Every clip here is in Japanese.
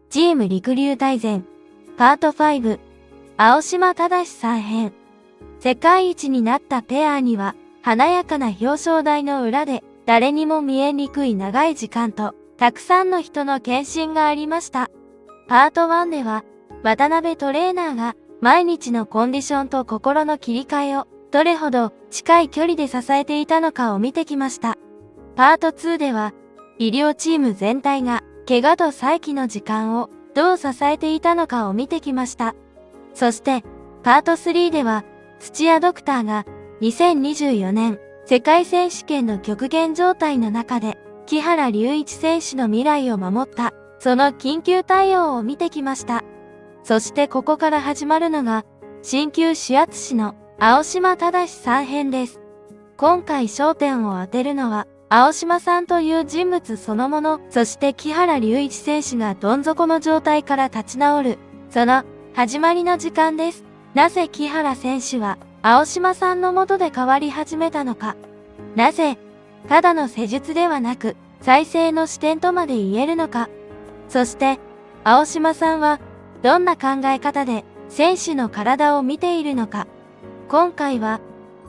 チーム陸流大全パート5青島正さん編。世界一になったペアには華やかな表彰台の裏で誰にも見えにくい長い時間とたくさんの人の献身がありました。パート1では渡辺トレーナーが毎日のコンディションと心の切り替えをどれほど近い距離で支えていたのかを見てきました。パート2では医療チーム全体が怪我と再起の時間をどう支えていたのかを見てきました。そしてパート3では土屋ドクターが2024年世界選手権の極限状態の中で木原龍一選手の未来を守ったその緊急対応を見てきました。そしてここから始まるのが鍼灸指圧師の青島正さん編です。今回焦点を当てるのは青島さんという人物そのもの、そして木原龍一選手がどん底の状態から立ち直る、その始まりの時間です。なぜ木原選手は青島さんの下で変わり始めたのか。なぜ、ただの施術ではなく、再生の視点とまで言えるのか。そして、青島さんはどんな考え方で選手の体を見ているのか。今回は、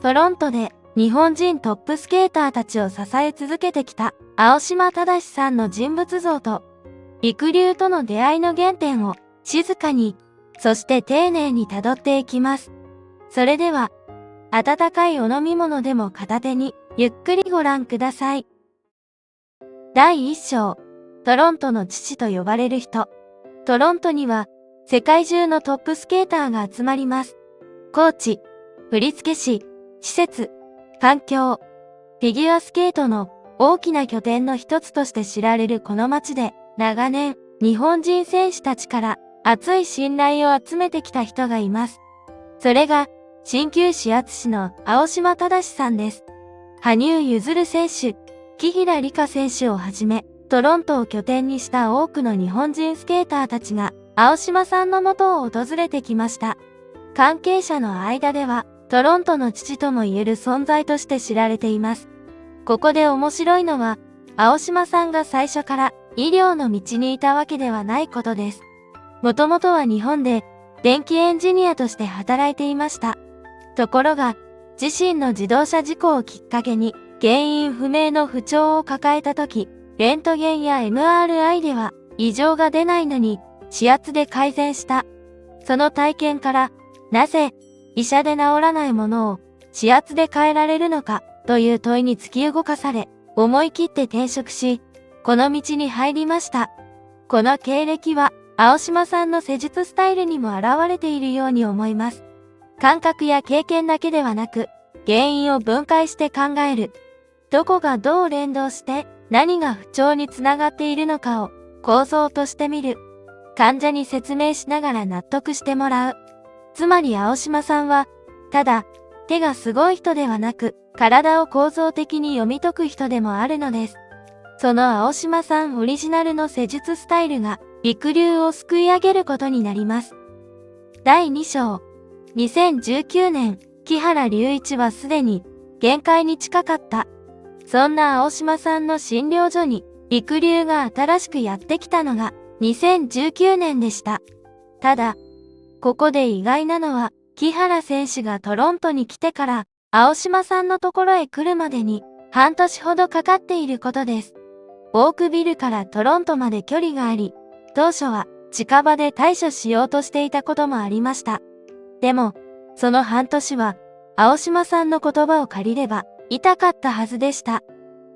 トロントで日本人トップスケーターたちを支え続けてきた青島正さんの人物像と陸流との出会いの原点を静かに、そして丁寧に辿っていきます。それでは、温かいお飲み物でも片手にゆっくりご覧ください。第1章、トロントの父と呼ばれる人。トロントには世界中のトップスケーターが集まります。コーチ、振付師、施設、環境、フィギュアスケートの大きな拠点の一つとして知られるこの街で長年日本人選手たちから熱い信頼を集めてきた人がいます。それが鍼灸指圧師の青島正さんです。羽生結弦選手、紀平梨花選手をはじめトロントを拠点にした多くの日本人スケーターたちが青島さんの元を訪れてきました。関係者の間ではトロントの父とも言える存在として知られています。ここで面白いのは、青島さんが最初から医療の道にいたわけではないことです。もともとは日本で電気エンジニアとして働いていました。ところが、自身の自動車事故をきっかけに原因不明の不調を抱えたとき、レントゲンや MRI では異常が出ないのに指圧で改善した。その体験から、なぜ医者で治らないものを指圧で変えられるのかという問いに突き動かされ、思い切って転職し、この道に入りました。この経歴は青島さんの施術スタイルにも現れているように思います。感覚や経験だけではなく、原因を分解して考える。どこがどう連動して何が不調につながっているのかを構造としてみる。患者に説明しながら納得してもらう。つまり青島さんは、ただ、手がすごい人ではなく、体を構造的に読み解く人でもあるのです。その青島さんオリジナルの施術スタイルが、陸流を救い上げることになります。第2章。2019年、木原龍一はすでに、限界に近かった。そんな青島さんの診療所に、陸流が新しくやってきたのが、2019年でした。ただ、ここで意外なのは、木原選手がトロントに来てから、青島さんのところへ来るまでに、半年ほどかかっていることです。オークビルからトロントまで距離があり、当初は近場で対処しようとしていたこともありました。でも、その半年は、青島さんの言葉を借りれば、痛かったはずでした。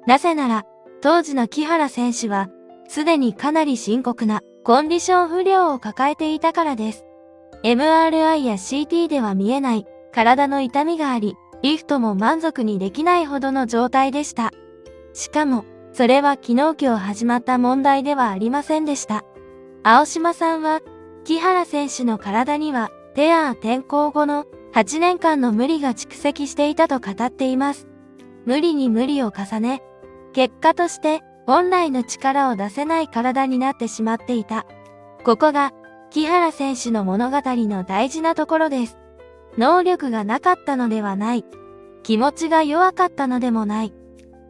なぜなら、当時の木原選手は、すでにかなり深刻なコンディション不良を抱えていたからです。MRI や CT では見えない体の痛みがあり、リフトも満足にできないほどの状態でした。しかも、それは昨日今日始まった問題ではありませんでした。青島さんは、木原選手の体には、ペア転向後の8年間の無理が蓄積していたと語っています。無理に無理を重ね、結果として本来の力を出せない体になってしまっていた。ここが、木原選手の物語の大事なところです。能力がなかったのではない。気持ちが弱かったのでもない。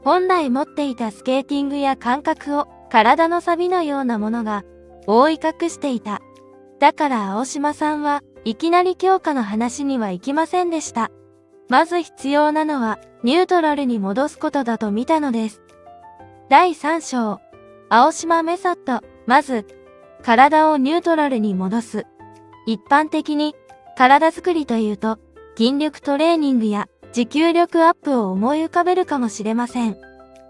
本来持っていたスケーティングや感覚を体の錆のようなものが覆い隠していた。だから青島さんはいきなり強化の話には行きませんでした。まず必要なのはニュートラルに戻すことだと見たのです。第3章、青島メソッド。まず、体をニュートラルに戻す。一般的に、体作りというと、筋力トレーニングや持久力アップを思い浮かべるかもしれません。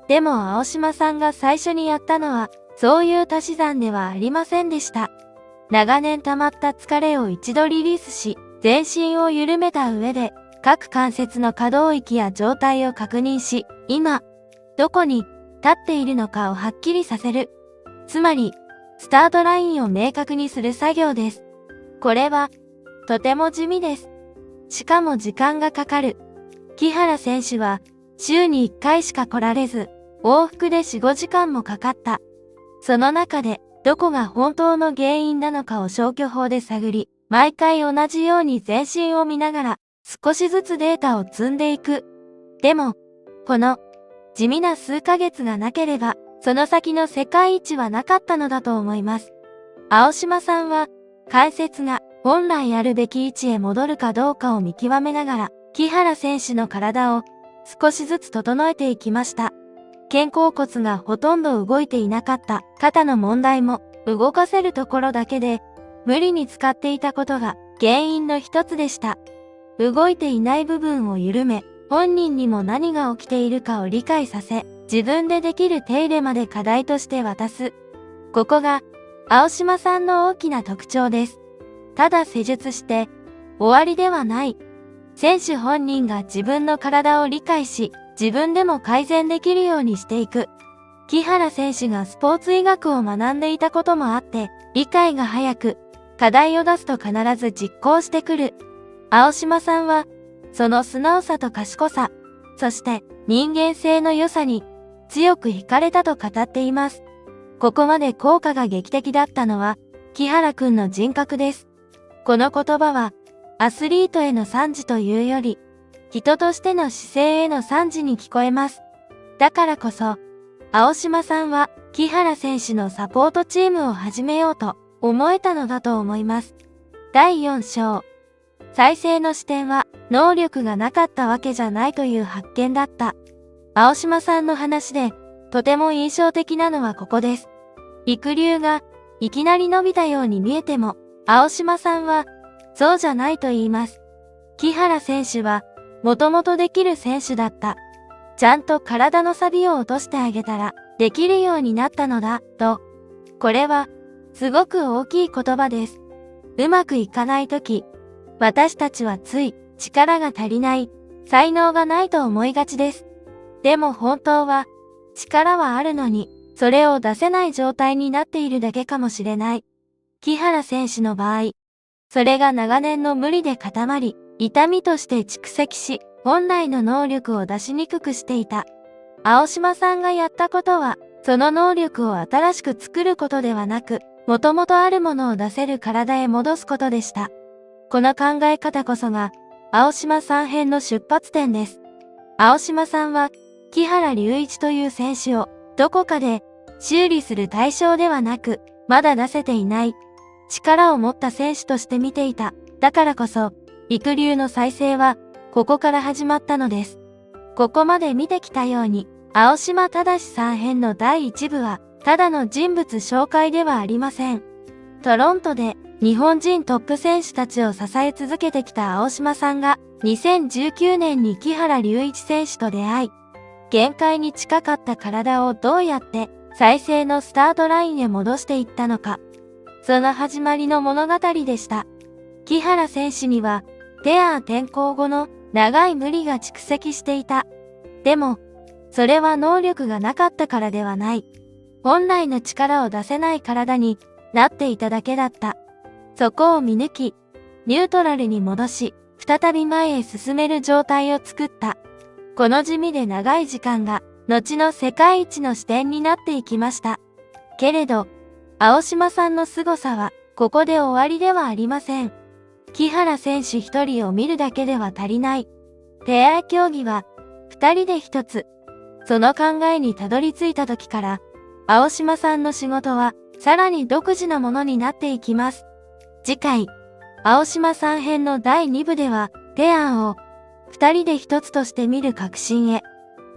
でも青島さんが最初にやったのは、そういう足し算ではありませんでした。長年溜まった疲れを一度リリースし、全身を緩めた上で、各関節の可動域や状態を確認し、今、どこに立っているのかをはっきりさせる。つまり、スタートラインを明確にする作業です。これは、とても地味です。しかも時間がかかる。木原選手は、週に1回しか来られず、往復で4、5時間もかかった。その中で、どこが本当の原因なのかを消去法で探り、毎回同じように全身を見ながら、少しずつデータを積んでいく。でも、この、地味な数ヶ月がなければ、その先の世界一はなかったのだと思います。青島さんは、関節が本来あるべき位置へ戻るかどうかを見極めながら、木原選手の体を少しずつ整えていきました。肩甲骨がほとんど動いていなかった肩の問題も動かせるところだけで無理に使っていたことが原因の一つでした。動いていない部分を緩め、本人にも何が起きているかを理解させ、自分でできる手入れまで課題として渡す。ここが青島さんの大きな特徴です。ただ施術して終わりではない。選手本人が自分の体を理解し、自分でも改善できるようにしていく。木原選手がスポーツ医学を学んでいたこともあって、理解が早く、課題を出すと必ず実行してくる。青島さんは、その素直さと賢さ、そして人間性の良さに強く惹かれたと語っています。ここまで効果が劇的だったのは、木原くんの人格です。この言葉は、アスリートへの賛辞というより、人としての姿勢への賛辞に聞こえます。だからこそ、青島さんは木原選手のサポートチームを始めようと思えたのだと思います。第4章。再生の視点は能力がなかったわけじゃないという発見だった。青島さんの話でとても印象的なのはここです。陸流がいきなり伸びたように見えても、青島さんはそうじゃないと言います。木原選手はもともとできる選手だった。ちゃんと体の錆びを落としてあげたらできるようになったのだ、と。これはすごく大きい言葉です。うまくいかないとき、私たちはつい力が足りない、才能がないと思いがちです。でも本当は力はあるのに、それを出せない状態になっているだけかもしれない。木原選手の場合、それが長年の無理で固まり、痛みとして蓄積し、本来の能力を出しにくくしていた。青島さんがやったことは、その能力を新しく作ることではなく、もともとあるものを出せる体へ戻すことでした。この考え方こそが、青島さん編の出発点です。青島さんは、木原隆一という選手を、どこかで修理する対象ではなく、まだ出せていない力を持った選手として見ていた。だからこそ、陸流の再生は、ここから始まったのです。ここまで見てきたように、青島正さん編の第1部は、ただの人物紹介ではありません。トロントで日本人トップ選手たちを支え続けてきた青島さんが、2019年に木原隆一選手と出会い、限界に近かった体をどうやって再生のスタートラインへ戻していったのか。その始まりの物語でした。木原選手には、ペア転向後の長い無理が蓄積していた。でも、それは能力がなかったからではない。本来の力を出せない体になっていただけだった。そこを見抜き、ニュートラルに戻し、再び前へ進める状態を作った。この地味で長い時間が、後の世界一の視点になっていきました。けれど、青島さんの凄さは、ここで終わりではありません。木原選手一人を見るだけでは足りない。ペア競技は、二人で一つ。その考えにたどり着いた時から、青島さんの仕事は、さらに独自のものになっていきます。次回、青島さん編の第2部では、ペアンを2人で一つとして見る確信へ。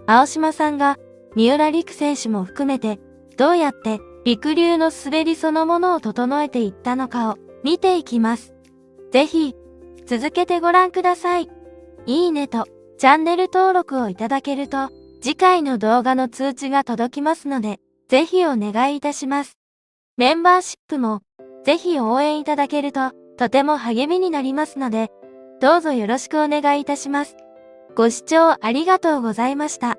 青島さんが三浦璃来選手も含めて、どうやって陸流の滑りそのものを整えていったのかを見ていきます。ぜひ、続けてご覧ください。いいねとチャンネル登録をいただけると、次回の動画の通知が届きますので、ぜひお願いいたします。メンバーシップも、ぜひ応援いただけると、とても励みになりますので、どうぞよろしくお願いいたします。ご視聴ありがとうございました。